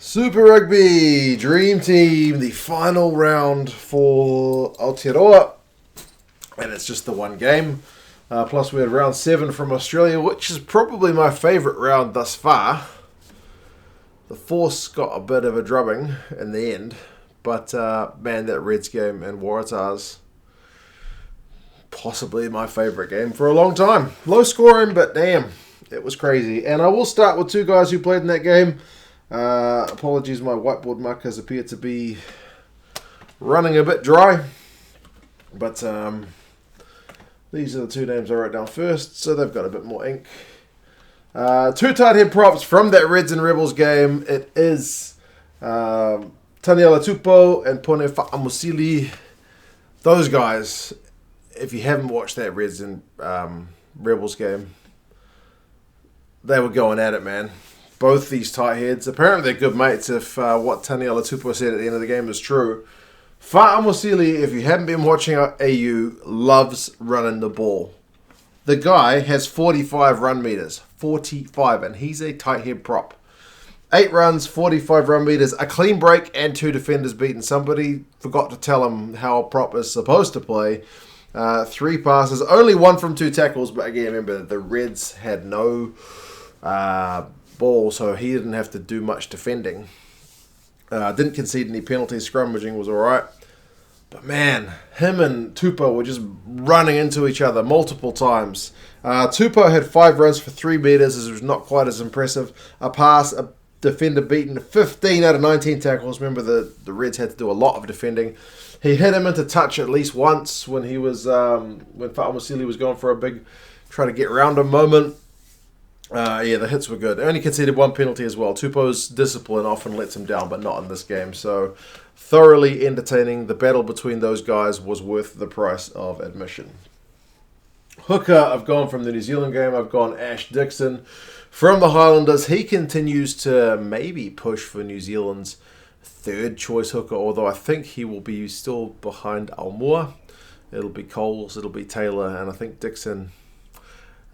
Super Rugby Dream Team, the final round for Aotearoa, and it's just the one game. Plus we had round 7 from Australia, which is probably my favourite round thus far. The Force got a bit of a drubbing in the end, but man, that Reds game and Waratahs, possibly my favourite game for a long time. Low scoring, but damn, it was crazy. And I will start with two guys who played in that game. Apologies, my whiteboard markers appear to be running a bit dry. But these are the two names I wrote down first, so they've got a bit more ink. Two tight head props from that Reds and Rebels game. It is Taniela Tupou and Pone Fa'amusili. Those guys, if you haven't watched that Reds and Rebels game, they were going at it, man. Both these tight heads, apparently they're good mates if what Taniela Tupou said at the end of the game is true. Fa'amusili, if you haven't been watching AU, loves running the ball. The guy has 45 run meters. 45, and he's a tight head prop. 8 runs, 45 run meters, a clean break, and 2 defenders beaten. Somebody forgot to tell him how a prop is supposed to play. 3 passes, only 1 from 2 tackles, but again, remember, the Reds had no ball, so he didn't have to do much defending. Didn't concede any penalties. Scrummaging was alright. But man, him and Tupou were just running into each other multiple times. Tupou had 5 runs for 3 meters. This was not quite as impressive. A pass, a defender beaten, 15 out of 19 tackles. Remember, the Reds had to do a lot of defending. He hit him into touch at least once when he was when Fa'amusili was going for a big try to get round him moment. Yeah, the hits were good. Only conceded 1 penalty as well. Tupou's discipline often lets him down, but not in this game. So, thoroughly entertaining. The battle between those guys was worth the price of admission. Hooker, I've gone from the New Zealand game. I've gone Ash Dixon from the Highlanders. He continues to maybe push for New Zealand's 3rd choice hooker, although I think he will be still behind Almoa. It'll be Coles, it'll be Taylor, and I think Dixon...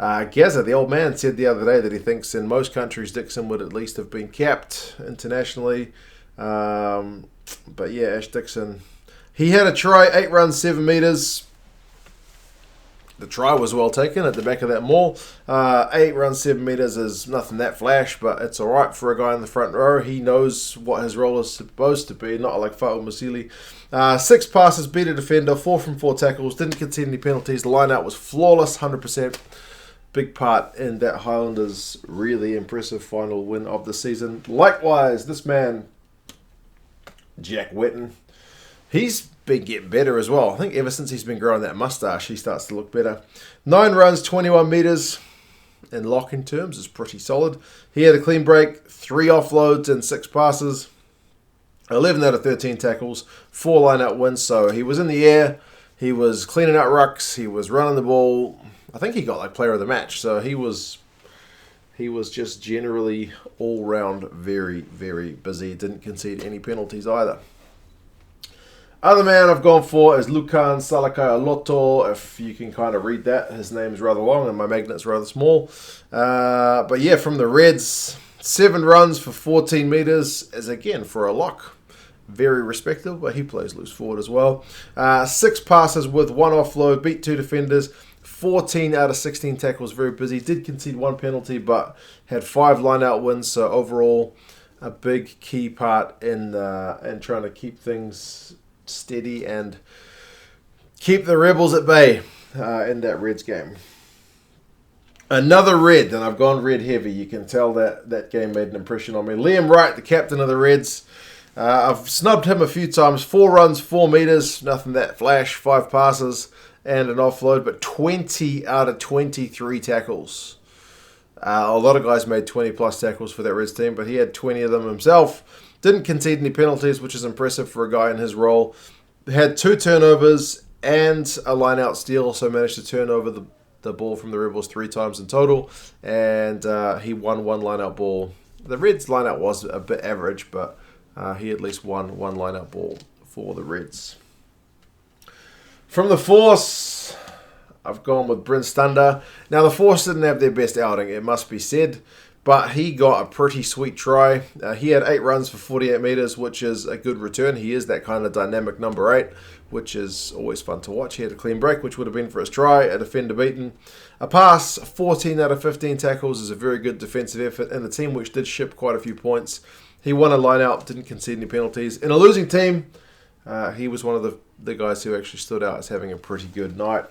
Gaza, the old man, said the other day that he thinks in most countries Dixon would at least have been capped internationally. But yeah, Ash Dixon, he had a try, 8 runs, 7 meters. The try was well taken at the back of that maul. 8 runs, 7 meters is nothing that flash, but it's all right for a guy in the front row. He knows what his role is supposed to be, not like Fa'amusili. 6 passes, beat a defender, 4 from 4 tackles, didn't concede any penalties. The line-out was flawless, 100%. Big part in that Highlanders' really impressive final win of the season. Likewise, this man, Jack Wetton, he's been getting better as well. I think ever since he's been growing that mustache, he starts to look better. 9 runs, 21 meters, in locking terms, is pretty solid. He had a clean break, 3 offloads and 6 passes, 11 out of 13 tackles, 4 line-out wins. So he was in the air, he was cleaning out rucks, he was running the ball. I think he got like player of the match, so he was just generally all round very, very busy. Didn't concede any penalties either. Other man I've gone for is Lukan Salakaia-Loto. If you can kind of read that, his name is rather long and my magnet's rather small. But yeah, from the Reds, 7 runs for 14 meters is again for a lock. Very respectable, but he plays loose forward as well. 6 passes with 1 offload, beat 2 defenders. 14 out of 16 tackles, very busy. Did concede 1 penalty, but had 5 line-out wins. So overall, a big key part in trying to keep things steady and keep the Rebels at bay in that Reds game. Another Red, and I've gone Red heavy. You can tell that game made an impression on me. Liam Wright, the captain of the Reds. I've snubbed him a few times. 4 runs, 4 meters, nothing that flash. 5 passes and an offload, but 20 out of 23 tackles. A lot of guys made 20 plus tackles for that Reds team, but he had 20 of them himself. Didn't concede any penalties, which is impressive for a guy in his role. Had 2 turnovers and a line-out steal, so managed to turn over the ball from the Rebels 3 times in total, and he won 1 line-out ball. The Reds line-out was a bit average, but he at least won 1 line-out ball for the Reds. From the Force, I've gone with Bryn Stander. Now, the Force didn't have their best outing, it must be said. But he got a pretty sweet try. He had 8 runs for 48 metres, which is a good return. He is that kind of dynamic number 8, which is always fun to watch. He had a clean break, which would have been for his try, a defender beaten. A pass, 14 out of 15 tackles is a very good defensive effort, and the team which did ship quite a few points. He won a line-out, didn't concede any penalties. In a losing team, he was one of the guys who actually stood out as having a pretty good night.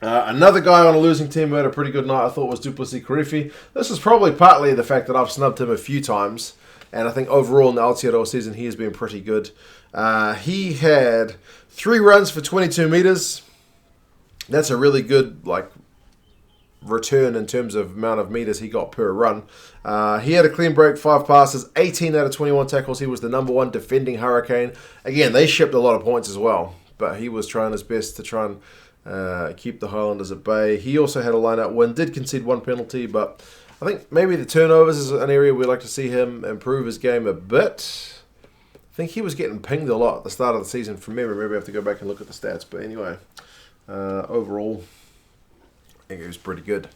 Another guy on a losing team who had a pretty good night, I thought, was Duplessis Karifi. This is probably partly the fact that I've snubbed him a few times, and I think overall in the Aotearoa season he has been pretty good. He had 3 runs for 22 metres. That's a really good return in terms of amount of metres he got per run. He had a clean break, 5 passes, 18 out of 21 tackles. He was the number 1 defending Hurricane. Again, they shipped a lot of points as well, but he was trying his best to try and keep the Highlanders at bay. He also had a line-out win, did concede 1 penalty, but I think maybe the turnovers is an area we'd like to see him improve his game a bit. I think he was getting pinged a lot at the start of the season from memory. Maybe I have to go back and look at the stats, but anyway, overall, I think he was pretty good.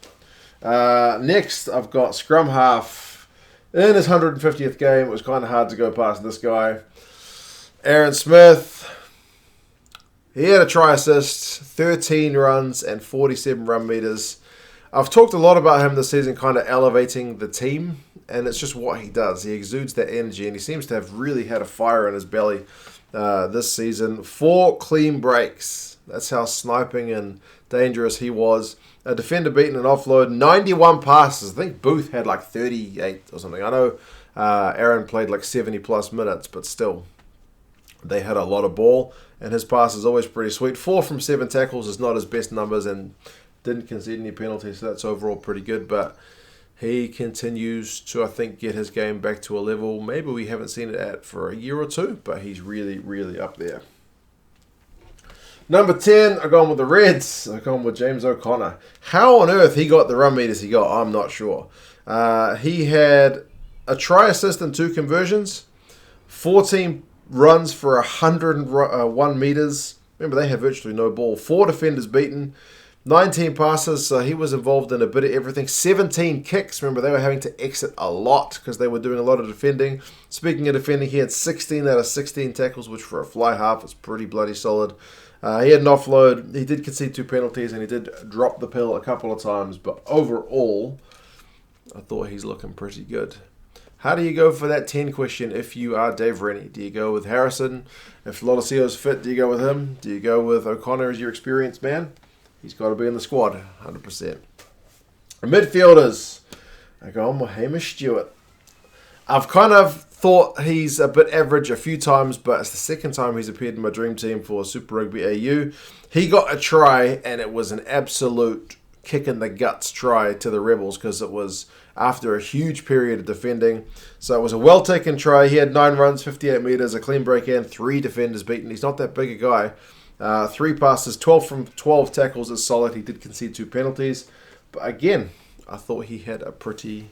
Next, I've got scrum half. In his 150th game, it was kind of hard to go past this guy. Aaron Smith. He had a try assist, 13 runs and 47 run meters. I've talked a lot about him this season, kind of elevating the team, and it's just what he does. He exudes that energy, and he seems to have really had a fire in his belly this season. 4 clean breaks. That's how sniping and dangerous he was. A defender beaten an offload, 91 passes. I think Booth had 38 or something. I know Aaron played 70 plus minutes, but still, they had a lot of ball, and his pass is always pretty sweet. 4 from 7 tackles is not his best numbers, and didn't concede any penalties, so that's overall pretty good. But he continues to, I think, get his game back to a level maybe we haven't seen it at for a year or two, but he's really, really up there. Number 10, I've gone with the Reds. I've gone with James O'Connor. How on earth he got the run meters he got, I'm not sure. He had a try assist and 2 conversions, 14 runs for 101 meters. Remember, they had virtually no ball. 4 defenders beaten, 19 passes, so he was involved in a bit of everything. 17 kicks. Remember, they were having to exit a lot because they were doing a lot of defending. Speaking of defending, he had 16 out of 16 tackles, which for a fly half is pretty bloody solid. He had an offload. He did concede 2 penalties, and he did drop the pill a couple of times. But overall, I thought he's looking pretty good. How do you go for that 10 question if you are Dave Rennie? Do you go with Harrison? If Lolasio's fit, do you go with him? Do you go with O'Connor as your experienced man? He's got to be in the squad, 100%. Midfielders, I go on with Hamish Stewart. I've kind of thought he's a bit average a few times, but it's the second time he's appeared in my dream team for Super Rugby AU. He got a try, and it was an absolute kick in the guts try to the Rebels because it was after a huge period of defending. So it was a well-taken try. He had 9 runs, 58 metres, a clean break and 3 defenders beaten. He's not that big a guy. 3 passes, 12 from 12 tackles is solid. He did concede 2 penalties. But again, I thought he had a pretty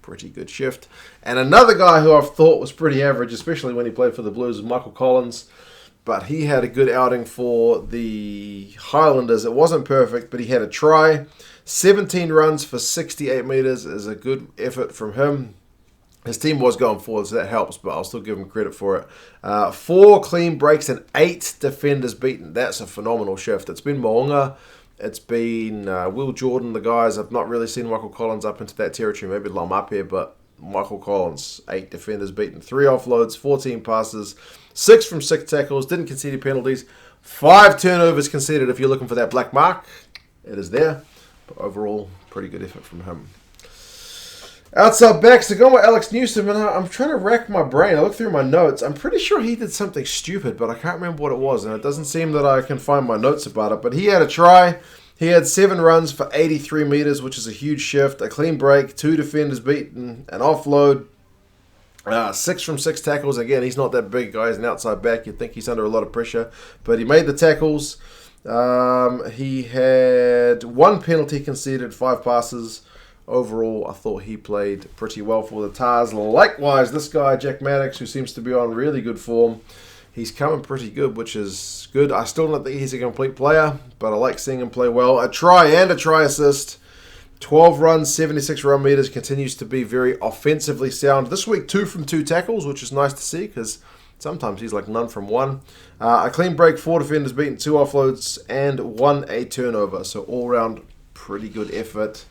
good shift. And another guy who I've thought was pretty average, especially when he played for the Blues, is Michael Collins. But he had a good outing for the Highlanders. It wasn't perfect, but he had a try. 17 runs for 68 metres is a good effort from him. His team was going forward, so that helps, but I'll still give him credit for it. 4 clean breaks and 8 defenders beaten. That's a phenomenal shift. It's been Mo'unga. It's been Will Jordan, the guys. I've not really seen Michael Collins up into that territory. Maybe Laumape, but Michael Collins, 8 defenders beaten, 3 offloads, 14 passes, 6 from 6 tackles, didn't concede any penalties, 5 turnovers conceded. If you're looking for that black mark, it is there. But overall, pretty good effort from him. Outside backs, they're going with Alex Newsom, and I'm trying to rack my brain. I looked through my notes. I'm pretty sure he did something stupid, but I can't remember what it was, and it doesn't seem that I can find my notes about it. But he had a try. He had 7 runs for 83 metres, which is a huge shift. A clean break, 2 defenders beaten, an offload, 6 from 6 tackles. Again, he's not that big guy. He's an outside back. You'd think he's under a lot of pressure, but he made the tackles. He had 1 penalty conceded, 5 passes. Overall, I thought he played pretty well for the Tars. Likewise, this guy, Jack Maddox, who seems to be on really good form, he's coming pretty good, which is good. I still don't think he's a complete player, but I like seeing him play well. A try and a try assist. 12 runs, 76 run meters, continues to be very offensively sound. This week, 2 from 2 tackles, which is nice to see because sometimes he's like none from 1. A clean break, 4 defenders beaten, 2 offloads, and 1 a turnover. So all round, pretty good effort.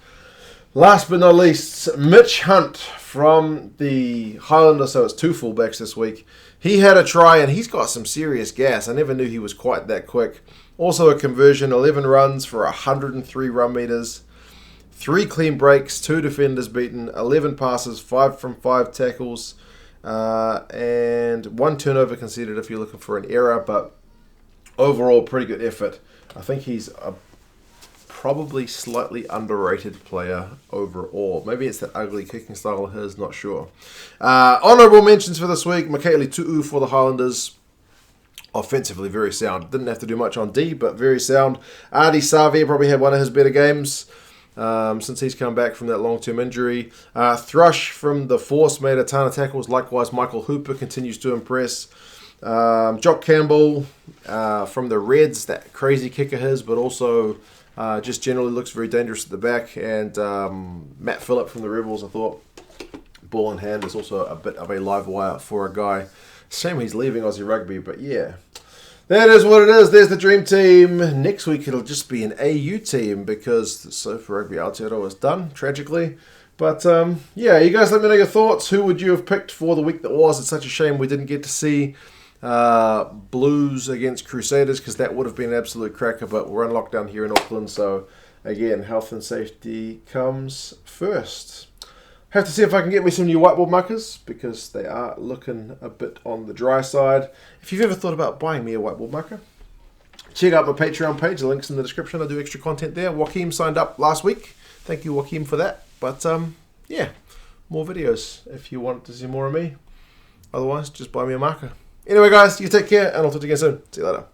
Last but not least, Mitch Hunt from the Highlanders, so it's 2 fullbacks this week. He had a try and he's got some serious gas. I never knew he was quite that quick. Also a conversion, 11 runs for 103 run meters. 3 clean breaks, 2 defenders beaten, 11 passes, 5 from 5 tackles, and 1 turnover conceded if you're looking for an error, but overall pretty good effort. I think he's a probably slightly underrated player overall. Maybe it's that ugly kicking style of his, not sure. Honourable mentions for this week, Mikaeli Tu'u for the Highlanders. Offensively very sound. Didn't have to do much on D, but very sound. Adi Savia probably had one of his better games. Since he's come back from that long-term injury. Thrush from the Force made a ton of tackles. Likewise, Michael Hooper continues to impress. Jock Campbell from the Reds, that crazy kick of his, but also just generally looks very dangerous at the back. And Matt Phillip from the Rebels, I thought, ball in hand, is also a bit of a live wire for a guy. Shame he's leaving Aussie Rugby, but yeah. That is what it is. There's the dream team. Next week it'll just be an AU team because the Super Rugby Aotearoa is done, tragically. But yeah, you guys let me know your thoughts. Who would you have picked for the week that was? It's such a shame we didn't get to see Blues against Crusaders because that would have been an absolute cracker. But we're on lockdown here in Auckland, so again, health and safety comes first. Have to see if I can get me some new whiteboard markers because they are looking a bit on the dry side. If you've ever thought about buying me a whiteboard marker, check out my Patreon page. The link's in the description. I do extra content there. Joaquim signed up last week. Thank you, Joaquim, for that. But yeah, more videos if you want to see more of me. Otherwise, just buy me a marker. Anyway, guys, you take care, and I'll talk to you again soon. See you later.